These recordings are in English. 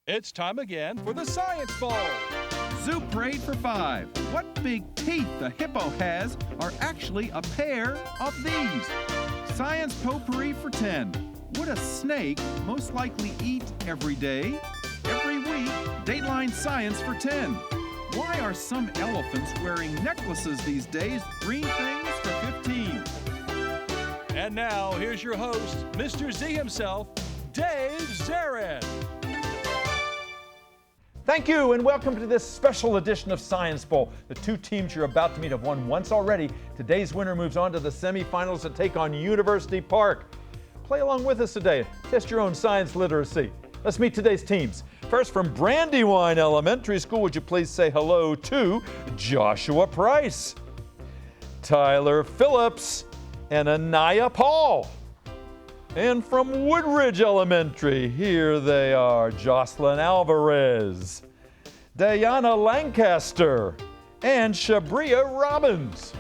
It's time again for the Science Bowl. Zoo Parade for 5. What big teeth the hippo has are actually a pair of these. Science Potpourri for 10. Would a snake most likely eat every day? Every week, Dateline Science for 10. Why are some elephants wearing necklaces these days? Green things for 15. And now, here's your host, Mr. Z himself, Dave Zarin. Thank you, and welcome to this special edition of Science Bowl. The two teams you're about to meet have won once already. Today's winner moves on to the semifinals to take on University Park. Play along with us today. Test your own science literacy. Let's meet today's teams. First, from Brandywine Elementary School, would you please say hello to Joshua Price, Tyler Phillips, and Anaya Paul. And from Woodridge Elementary, here they are, Jocelyn Alvarez, Diana Lancaster, and Shabria Robbins.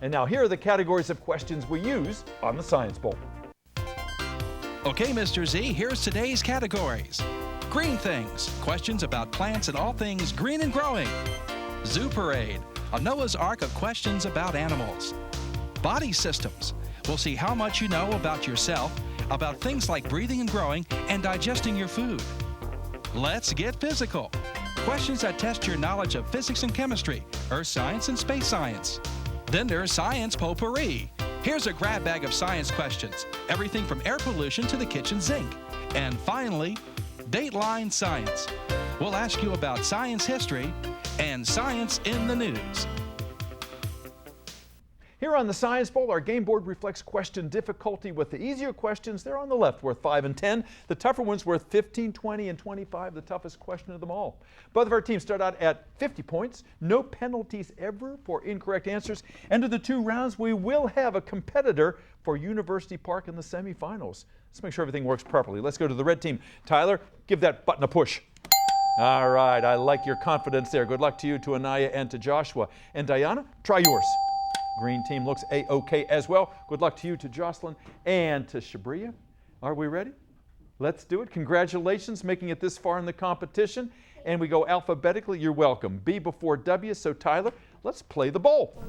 And now here are the categories of questions we use on the Science Bowl. Okay, Mr. Z, here's today's categories. Green things, questions about plants and all things green and growing. Zoo Parade, a Noah's Ark of questions about animals. Body systems, we'll see how much you know about yourself, about things like breathing and growing, and digesting your food. Let's get physical. Questions that test your knowledge of physics and chemistry, earth science and space science. Then there's Science Potpourri. Here's a grab bag of science questions, everything from air pollution to the kitchen sink. And finally, Dateline Science. We'll ask you about science history and science in the news. Here on the Science Bowl, our game board reflects question difficulty with the easier questions. They're on the left, worth 5 and 10. The tougher ones worth 15, 20, and 25, the toughest question of them all. Both of our teams start out at 50 points. No penalties ever for incorrect answers. End of the 2 rounds, we will have a competitor for University Park in the semifinals. Let's make sure everything works properly. Let's go to the red team. Tyler, give that button a push. All right, I like your confidence there. Good luck to you, to Anaya, and to Joshua. And Diana, try yours. Green team looks A-OK as well. Good luck to you, to Jocelyn, and to Shabria. Are we ready? Let's do it. Congratulations, making it this far in the competition. And we go alphabetically. You're welcome. B before W. So Tyler, let's play the bowl.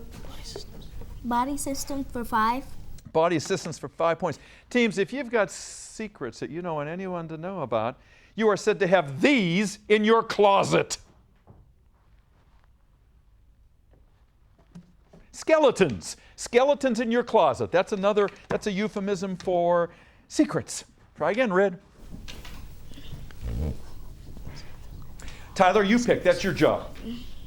Body system for 5. Body assistance for 5 points. Teams, if you've got secrets that you don't want anyone to know about, you are said to have these in your closet. Skeletons. Skeletons in your closet. That's a euphemism for secrets. Try again, Red. Tyler, you pick. That's your job.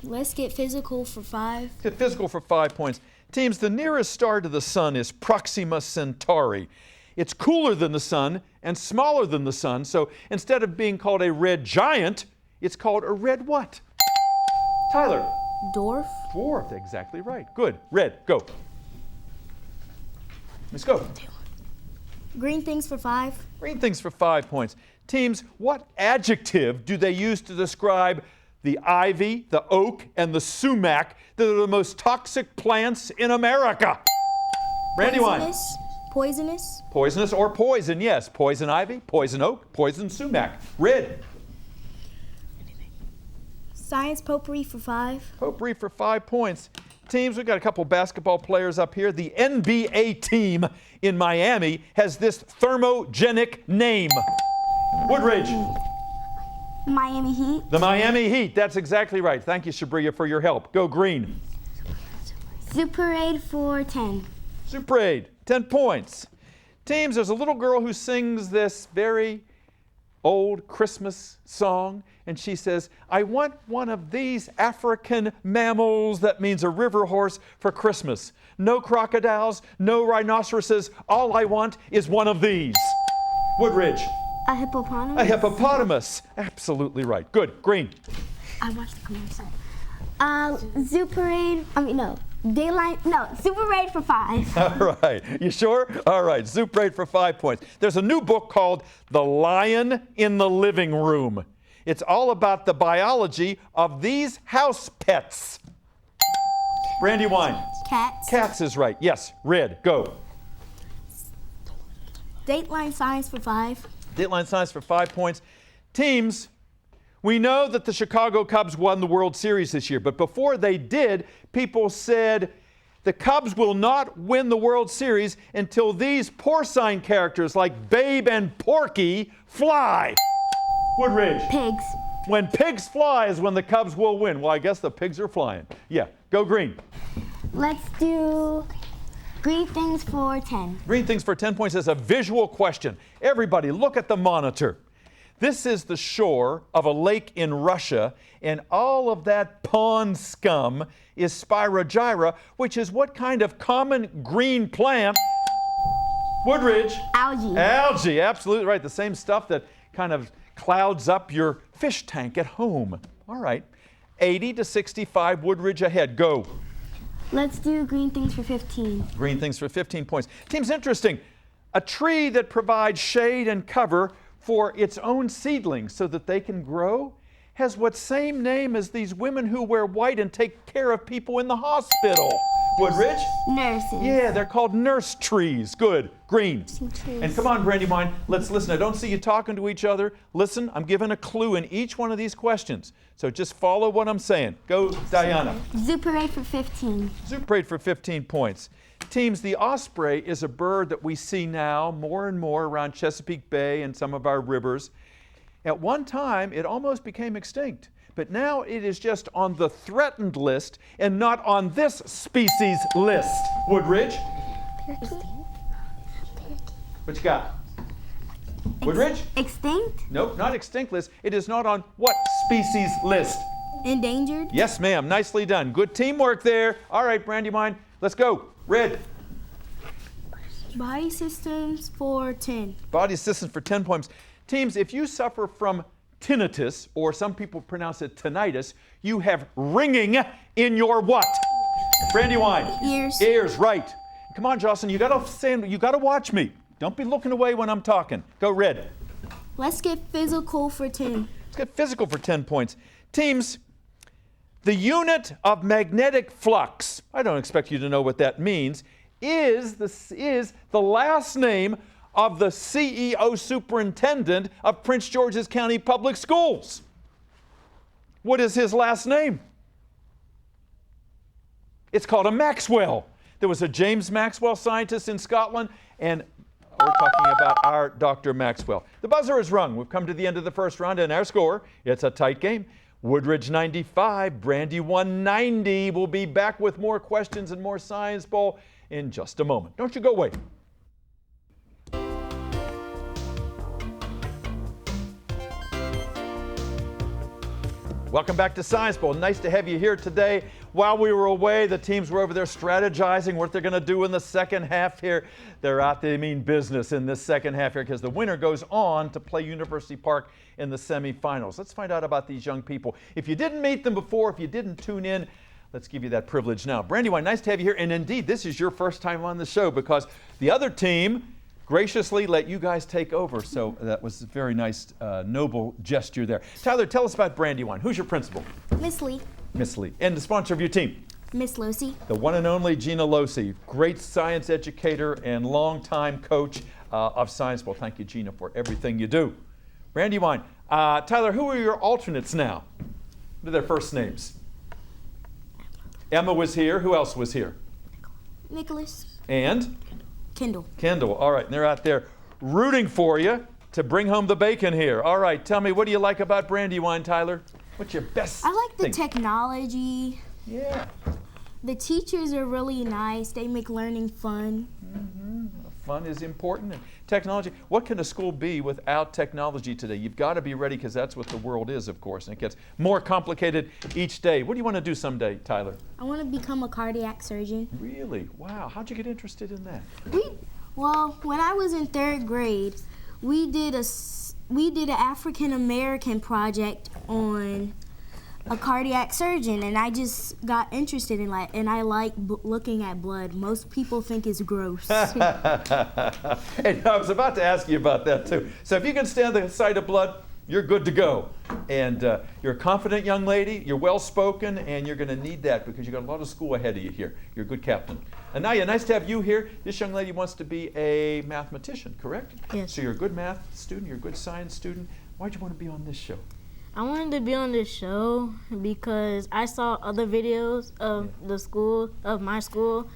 Let's get physical for 5. Get physical for 5 points. Teams, the nearest star to the sun is Proxima Centauri. It's cooler than the sun and smaller than the sun, so instead of being called a red giant, it's called a red what? Tyler. Dwarf. Dwarf, exactly right. Good. Red, go. Let's go. Green things for 5. Green things for 5 points. Teams, what adjective do they use to describe the ivy, the oak, and the sumac that are the most toxic plants in America? Brandywine. Poisonous. Poisonous or poison, yes. Poison ivy, poison oak, poison sumac. Red. Science Potpourri for 5. Potpourri for 5 points. Teams, we've got a couple basketball players up here. The NBA team in Miami has this thermogenic name. Woodridge. Miami Heat. The Miami Heat. That's exactly right. Thank you, Shabria, for your help. Go green. Zoo Parade for 10. Zoo Parade, 10 points. Teams, there's a little girl who sings this very old Christmas song, and she says, I want one of these African mammals, that means a river horse, for Christmas. No crocodiles, no rhinoceroses. All I want is one of these. Woodridge. A hippopotamus. A hippopotamus. Absolutely right. Good. Green. I watched the commercial. Zoo Parade, Zoo Parade for 5. All right. You sure? All right. Zoo Parade for 5 points. There's a new book called The Lion in the Living Room. It's all about the biology of these house pets. Brandywine. Cats. Cats is right. Yes. Red. Go. Dateline Science for 5. Dateline Science for 5 points. Teams, we know that the Chicago Cubs won the World Series this year, but before they did, people said the Cubs will not win the World Series until these porcine characters like Babe and Porky fly. Woodridge. Pigs. When pigs fly is when the Cubs will win. Well, I guess the pigs are flying. Yeah, go green. Let's do green things for 10. Green things for 10 points is a visual question. Everybody, look at the monitor. This is the shore of a lake in Russia, and all of that pond scum is Spirogyra, which is what kind of common green plant? Woodridge. Algae. Algae, absolutely right. The same stuff that kind of clouds up your fish tank at home. All right. 80 to 65, Woodridge ahead. Go. Let's do green things for 15. Green things for 15 points. Team's interesting. A tree that provides shade and cover for its own seedlings so that they can grow has what same name as these women who wear white and take care of people in the hospital. Woodridge? Nurses. Yeah, they're called nurse trees. Good. Green. Trees. And come on, Brandywine, let's listen. I don't see you talking to each other. Listen, I'm giving a clue in each one of these questions. So just follow what I'm saying. Go, Diana. Zoo parade for 15. Zoo parade for 15 points. Teams, the osprey is a bird that we see now more and more around Chesapeake Bay and some of our rivers. At one time, it almost became extinct, but now it is just on the threatened list and not on this species list. Woodridge? What you got? Woodridge? Extinct? Nope, not extinct list. It is not on what species list? Endangered? Yes, ma'am. Nicely done. Good teamwork there. All right, Brandywine, let's go. Red. Body systems for 10. Body systems for 10 points. Teams, if you suffer from tinnitus, or some people pronounce it tinnitus, you have ringing in your what? Brandywine. Ears. Ears, right. Come on, Jocelyn, you gotta watch me. Don't be looking away when I'm talking. Go, Red. Let's get physical for 10. Let's get physical for 10 points. Teams, the unit of magnetic flux, I don't expect you to know what that means, is the last name of the CEO superintendent of Prince George's County Public Schools. What is his last name? It's called a Maxwell. There was a James Maxwell scientist in Scotland, and we're talking about our Dr. Maxwell. The buzzer is rung. We've come to the end of the first round, and our score, it's a tight game. Woodridge 95, Brandywine 90. We'll be back with more questions and more Science Bowl in just a moment. Don't you go away. Welcome back to Science Bowl. Nice to have you here today. While we were away, the teams were over there strategizing what they're going to do in the second half here. They're out to mean business in this second half here because the winner goes on to play University Park in the semifinals. Let's find out about these young people. If you didn't meet them before, if you didn't tune in, let's give you that privilege now. Brandywine, nice to have you here. And indeed, this is your first time on the show because the other team graciously let you guys take over. So that was a very nice, noble gesture there. Tyler, tell us about Brandywine. Who's your principal? Miss Lee. Miss Lee. And the sponsor of your team? Miss Losi. The one and only Gina Losi, great science educator and longtime coach of Science Bowl. Thank you, Gina, for everything you do. Brandywine. Tyler, who are your alternates now? What are their first names? Emma was here. Who else was here? Nicholas. And? Kendall. Kendall. All right, and they're out there rooting for you to bring home the bacon here. All right, tell me, what do you like about Brandywine, Tyler? What's your best I like the thing? technology. Yeah. The teachers are really nice. They make learning fun. Fun is important. And technology. What can a school be without technology today? You've got to be ready because that's what the world is, of course. And it gets more complicated each day. What do you want to do someday, Tyler? I want to become a cardiac surgeon. Really? Wow. How'd you get interested in that? Well, when I was in 3rd grade, we did an African American project on a cardiac surgeon, and I just got interested in that, and I like looking at blood. Most people think it's gross. And I was about to ask you about that too. So if you can stand the sight of blood, you're good to go. And you're a confident young lady, you're well-spoken, and you're going to need that because you've got a lot of school ahead of you here. You're a good captain. And Naya, nice to have you here. This young lady wants to be a mathematician, correct? Yes. So you're a good math student, you're a good science student. Why'd you want to be on this show? I wanted to be on this show because I saw other videos of my school,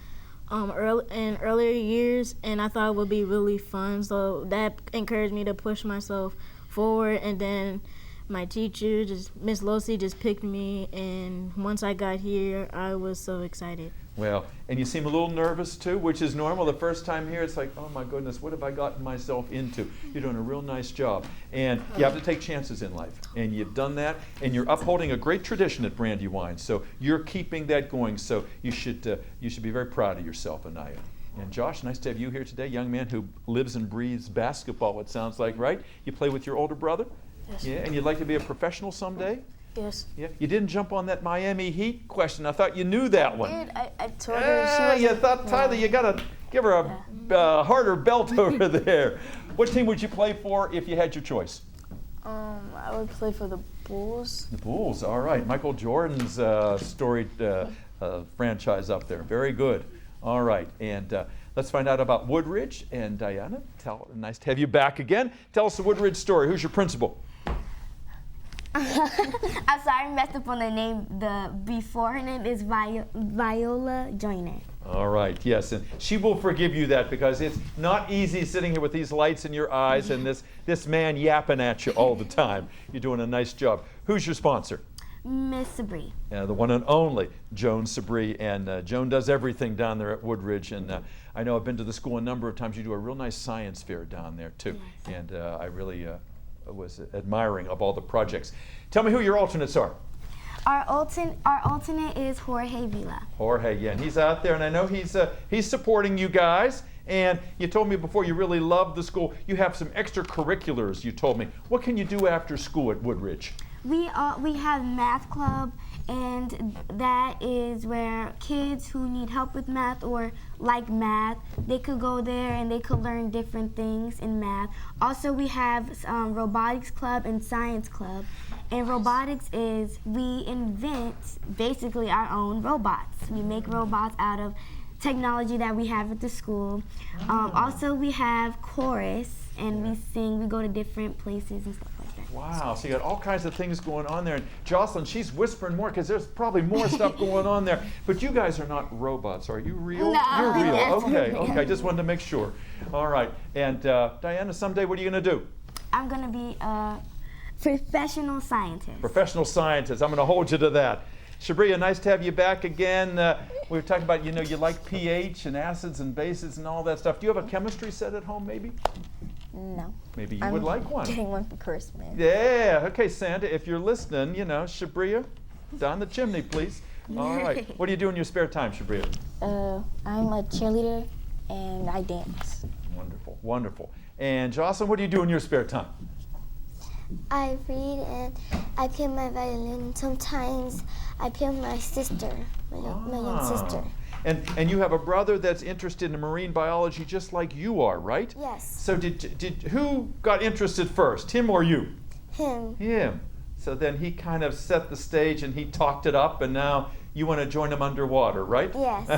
in earlier years, and I thought it would be really fun. So that encouraged me to push myself forward. And then my teacher, Miss Losi, just picked me. And once I got here, I was so excited. Well, and you seem a little nervous too, which is normal. The first time here, it's like, oh my goodness, what have I gotten myself into? You're doing a real nice job. And you have to take chances in life. And you've done that, and you're upholding a great tradition at Brandywine. So you're keeping that going. So you should be very proud of yourself, Anaya. And Josh, nice to have you here today, young man who lives and breathes basketball, it sounds like, right? You play with your older brother? Yes. Yeah, and you'd like to be a professional someday? Yes. Yeah, you didn't jump on that Miami Heat question. I thought you knew that one. I told her You thought, Tyler, you got to give her a harder belt over there. What team would you play for if you had your choice? I would play for the Bulls. The Bulls, all right. Michael Jordan's storied franchise up there. Very good. All right, and let's find out about Woodridge. And Diana, nice to have you back again. Tell us the Woodridge story. Who's your principal? I'm sorry I messed up on the name. Before her name is Viola Joyner. All right, yes, and she will forgive you that because it's not easy sitting here with these lights in your eyes and this man yapping at you all the time. You're doing a nice job. Who's your sponsor? Miss Sabri. The one and only Joan Sabri, and Joan does everything down there at Woodridge, and I know I've been to the school a number of times. You do a real nice science fair down there too, yes. And I really was admiring of all the projects. Tell me who your alternates are. Our alternate is Jorge Vila. Jorge, yeah, and he's out there, and I know he's supporting you guys. And you told me before you really love the school. You have some extracurriculars, you told me. What can you do after school at Woodridge? We have math club, and that is where kids who need help with math or like math, they could go there and they could learn different things in math. Also, we have robotics club and science club. And robotics is we invent basically our own robots. We make robots out of technology that we have at the school. Also, we have chorus, and we sing. We go to different places and stuff like that. Wow, so you got all kinds of things going on there. And Jocelyn, she's whispering more because there's probably more stuff going on there. But you guys are not robots. Are you real? No. You're real. Okay. I just wanted to make sure. All right. And Diana, someday what are you going to do? I'm going to be a professional scientist. Professional scientist. I'm going to hold you to that. Shabria, nice to have you back again. We were talking about, you like pH and acids and bases and all that stuff. Do you have a chemistry set at home, maybe? No. Maybe you would like one. I'm getting one for Christmas. Yeah. Okay, Santa, if you're listening, Shabria, down the chimney, please. All right. What do you do in your spare time, Shabria? I'm a cheerleader and I dance. Wonderful, wonderful. And Jocelyn, what do you do in your spare time? I read and I play my violin. Sometimes I play with my sister, my young sister. And you have a brother that's interested in marine biology just like you are, right? Yes. So who got interested first, him or you? Him. Him. So then he kind of set the stage and he talked it up, and now you want to join him underwater, right? Yes.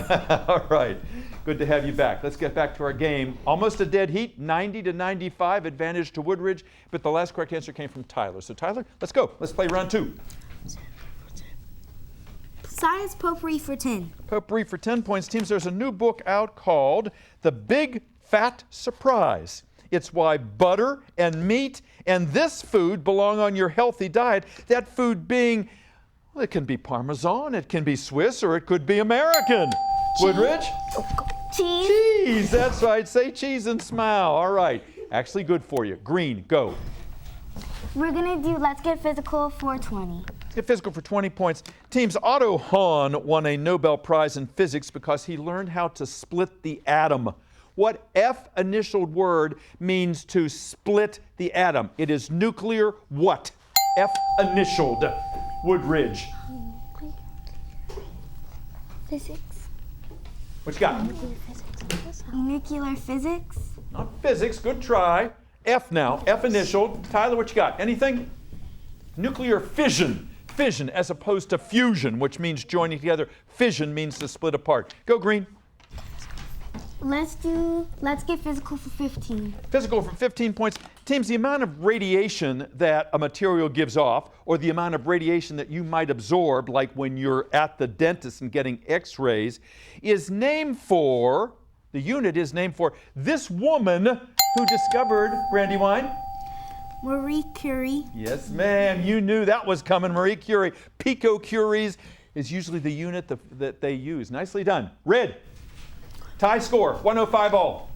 All right. Good to have you back. Let's get back to our game. Almost a dead heat, 90-95, advantage to Woodridge, but the last correct answer came from Tyler. So Tyler, let's go. Let's play round 2. Science potpourri for 10. Potpourri for 10 points. Teams, there's a new book out called The Big Fat Surprise. It's why butter and meat and this food belong on your healthy diet. That food being, well, it can be Parmesan, it can be Swiss, or it could be American. Woodridge? Cheese. Cheese, that's right. Say cheese and smile. All right. Actually good for you. Green, go. We're going to do Let's Get Physical for 20. Let's get physical for 20 points. Teams, Otto Hahn won a Nobel Prize in physics because he learned how to split the atom. What F-initialed word means to split the atom? It is nuclear what? F-initialed. Woodridge. Physics. What you got? Nuclear physics. Not physics. Good try. F now. F-initialed. Tyler, what you got? Anything? Nuclear fission. Fission as opposed to fusion, which means joining together. Fission means to split apart. Go, Green. Let's get physical for 15. Physical for 15 points. Teams, the amount of radiation that a material gives off, or the amount of radiation that you might absorb, like when you're at the dentist and getting x-rays, is named for, the unit is named for this woman who discovered Brandywine. Marie Curie. Yes, ma'am, you knew that was coming, Marie Curie. Picocuries is usually the unit that they use. Nicely done. Red. Tie score, 105 all.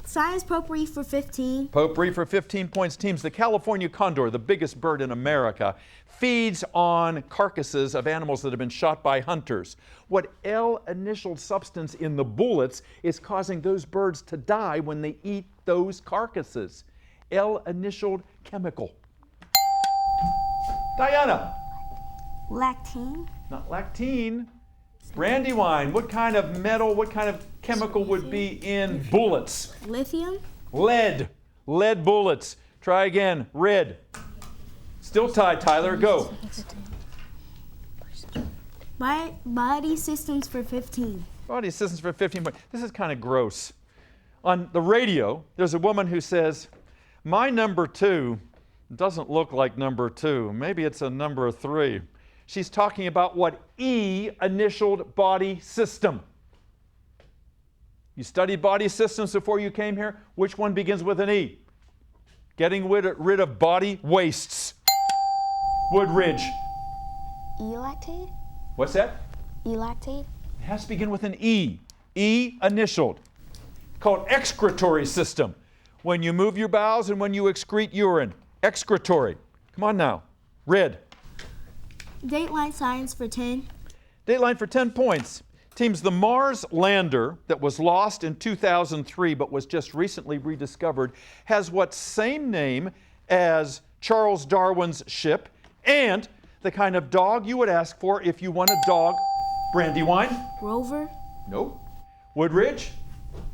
Science potpourri for 15. Potpourri for 15 points. Teams, the California condor, the biggest bird in America, feeds on carcasses of animals that have been shot by hunters. What L-initialed substance in the bullets is causing those birds to die when they eat those carcasses? L-initialed chemical. Diana. Lactine. Not lactine. Brandywine, what kind of metal, what kind of chemical would be in bullets? Lithium. Lead. Lead bullets. Try again. Red. Still tied, Tyler. Go. Body systems for 15. Body systems for 15 points. This is kind of gross. On the radio, there's a woman who says, my number 2 doesn't look like number 2. Maybe it's a number 3. She's talking about what E-initialed body system. You studied body systems before you came here? Which one begins with an E? Getting rid of body wastes. Woodridge. E-lactate? What's that? E-lactate? It has to begin with an E. E-initialed. Called excretory system. When you move your bowels and when you excrete urine. Excretory. Come on now. Red. Dateline science for 10. Dateline for 10 points. Teams, the Mars lander that was lost in 2003 but was just recently rediscovered has what same name as Charles Darwin's ship and the kind of dog you would ask for if you want a dog. Brandywine? Rover. Nope. Woodridge?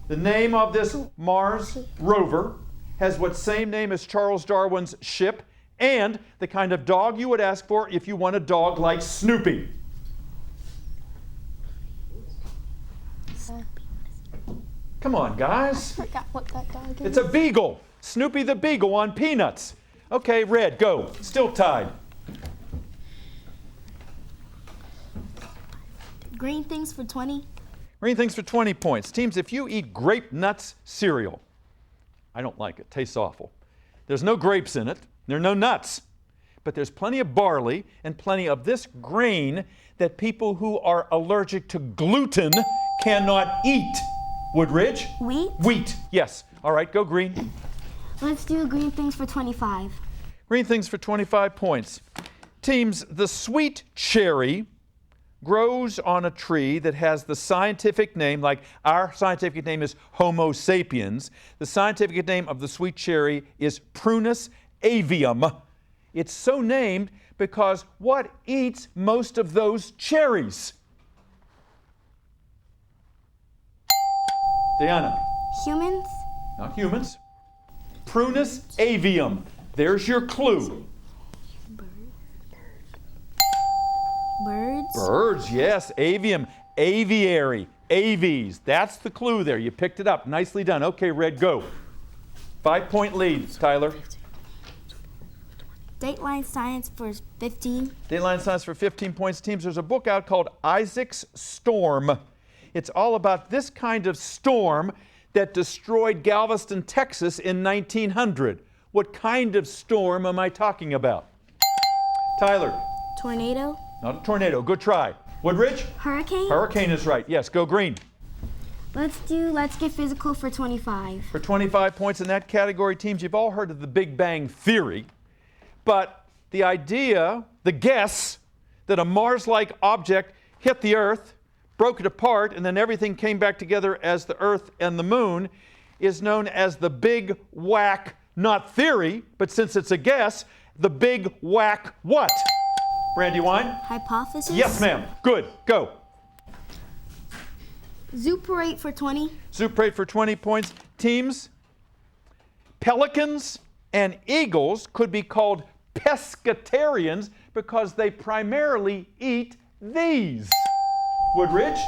The name of this Mars rover has what same name as Charles Darwin's ship and the kind of dog you would ask for if you want a dog like Snoopy. Come on, guys. I forgot what that dog is. It's a beagle. Snoopy the Beagle on Peanuts. Okay, Red, go. Still tied. Green things for 20. Green things for 20 points. Teams, if you eat grape nuts cereal, I don't like it. Tastes awful. There's no grapes in it. There are no nuts. But there's plenty of barley and plenty of this grain that people who are allergic to gluten cannot eat. Woodridge? Wheat. Wheat, yes. All right, go green. Let's do green things for 25. Green things for 25 points. Teams, the sweet cherry grows on a tree that has the scientific name, like our scientific name is Homo sapiens. The scientific name of the sweet cherry is Prunus avium. It's so named because what eats most of those cherries? Diana. Humans. Not humans. Prunus avium. There's your clue. Birds. Birds, yes. Avium. Aviary. Aves. That's the clue there. You picked it up. Nicely done. Okay, Red, go. 5-point lead, Tyler. Dateline science for 15. Dateline science for 15 points. Teams, there's a book out called Isaac's Storm. It's all about this kind of storm that destroyed Galveston, Texas in 1900. What kind of storm am I talking about? Tyler. Tornado. Not a tornado. Good try. Woodridge? Hurricane. Hurricane is right. Yes, go green. Let's get physical for 25. For 25 points in that category, teams, you've all heard of the Big Bang Theory. But the idea, the guess, that a Mars-like object hit the Earth, broke it apart, and then everything came back together as the Earth and the Moon is known as the Big Whack, not theory, but since it's a guess, the Big Whack what? Brandywine? Hypothesis? Yes, ma'am. Good. Go. Zoo parade for 20. Zoo parade for 20 points. Teams, pelicans and eagles could be called pescatarians because they primarily eat these. Woodridge?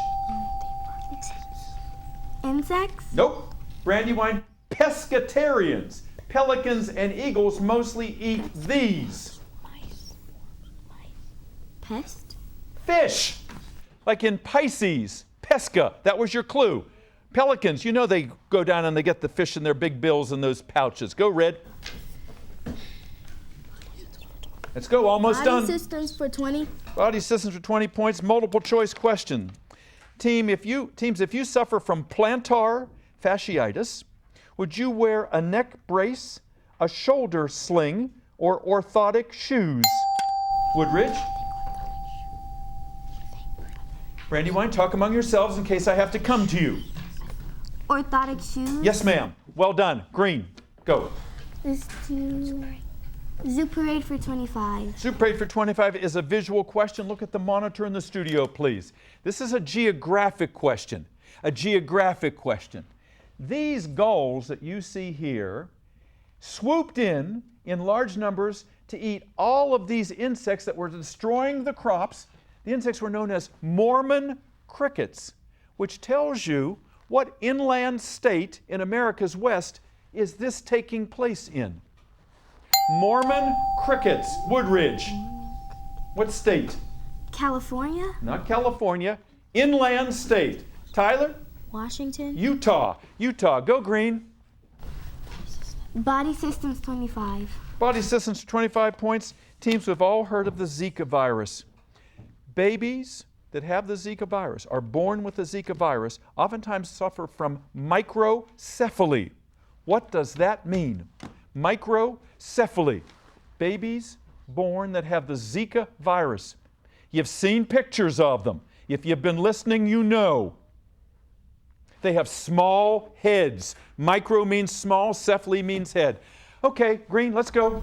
Insects? Nope. Brandywine, pescatarians. Pelicans and eagles mostly eat these. Pest? Fish. Like in Pisces, pesca, that was your clue. Pelicans, you know they go down and they get the fish in their big bills in those pouches. Go, Red. Let's go, almost done. Body systems for 20. Body systems for 20 points. Multiple choice question. Teams, if you suffer from plantar fasciitis, would you wear a neck brace, a shoulder sling, or orthotic shoes? Woodridge? Brandywine, talk among yourselves in case I have to come to you. Orthotic shoes? Yes, ma'am. Well done. Green, go. Let's do Zoo Parade for 25. Zoo Parade for 25 is a visual question. Look at the monitor in the studio, please. This is a geographic question. A geographic question. These gulls that you see here swooped in large numbers to eat all of these insects that were destroying the crops. The insects were known as Mormon crickets, which tells you what inland state in America's West is this taking place in. Mormon crickets, Woodridge. What state? California? Not California. Inland state. Tyler? Washington? Utah. Utah. Go, Green. Body systems 25. Body systems 25 points. Teams, we've all heard of the Zika virus. Babies that have the Zika virus, are born with the Zika virus, oftentimes suffer from microcephaly. What does that mean? Microcephaly. Babies born that have the Zika virus. You've seen pictures of them. If you've been listening, you know. They have small heads. Micro means small, cephaly means head. Okay, Green, let's go.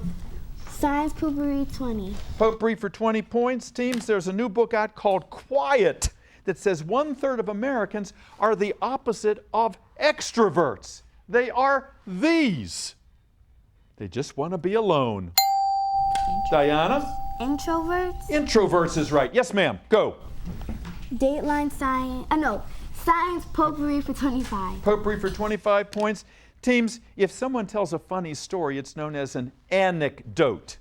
Science Potpourri 20. Potpourri for 20 points. Teams, there's a new book out called Quiet that says 1/3 of Americans are the opposite of extroverts. They are these. They just want to be alone. Diana? Introverts? Introverts is right. Yes, ma'am. Go. Dateline Science Potpourri for 25. Potpourri for 25 points. Teams, if someone tells a funny story, it's known as an anecdote.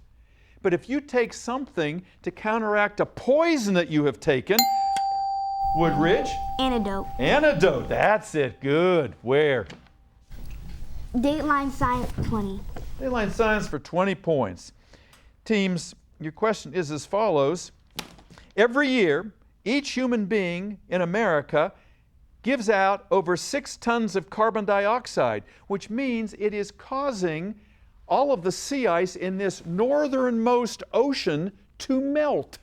But if you take something to counteract a poison that you have taken, Woodridge? Antidote. Antidote. That's it. Good. Where? Dateline Science 20. Dateline Science for 20 points. Teams, your question is as follows. Every year, each human being in America gives out over 6 tons of carbon dioxide, which means it is causing all of the sea ice in this northernmost ocean to melt.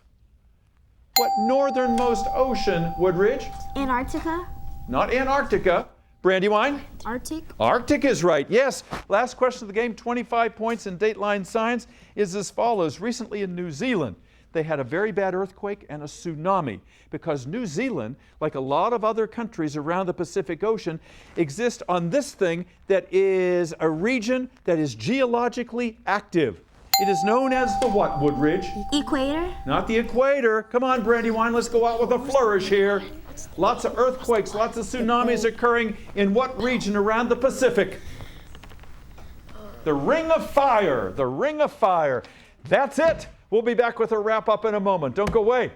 What northernmost ocean, Woodridge? Antarctica? Not Antarctica. Brandywine? Arctic? Arctic is right, yes. Last question of the game, 25 points in Dateline Science, is as follows. Recently in New Zealand, they had a very bad earthquake and a tsunami because New Zealand, like a lot of other countries around the Pacific Ocean, exists on this thing that is a region that is geologically active. It is known as the what, Woodridge? Equator? Not the equator. Come on, Brandywine, let's go out with a flourish here. Lots of earthquakes, lots of tsunamis occurring in what region around the Pacific? The Ring of Fire. The Ring of Fire. That's it. We'll be back with a wrap-up in a moment. Don't go away.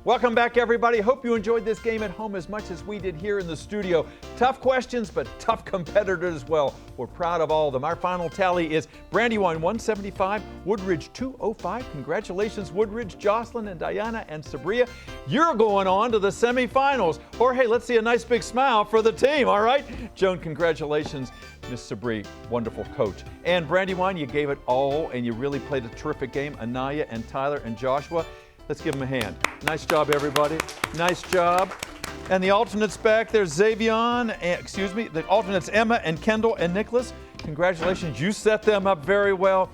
Welcome back, everybody. Hope you enjoyed this game at home as much as we did here in the studio. Tough questions, but tough competitors as well. We're proud of all of them. Our final tally is Brandywine 175, Woodridge 205. Congratulations, Woodridge, Jocelyn, and Diana, and Sabria. You're going on to the semifinals. Jorge, let's see a nice big smile for the team, all right? Joan, congratulations. Miss Sabri, wonderful coach. And Brandywine, you gave it all, and you really played a terrific game. Anaya and Tyler and Joshua, let's give them a hand. Nice job, everybody. Nice job. And the alternates back there, Xavion, the alternates Emma and Kendall and Nicholas. Congratulations, you set them up very well.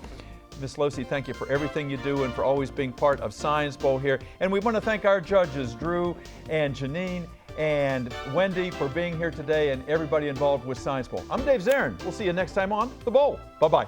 Miss Losi, thank you for everything you do and for always being part of Science Bowl here. And we want to thank our judges, Drew and Janine and Wendy, for being here today and everybody involved with Science Bowl. I'm Dave Zarin. We'll see you next time on The Bowl. Bye-bye.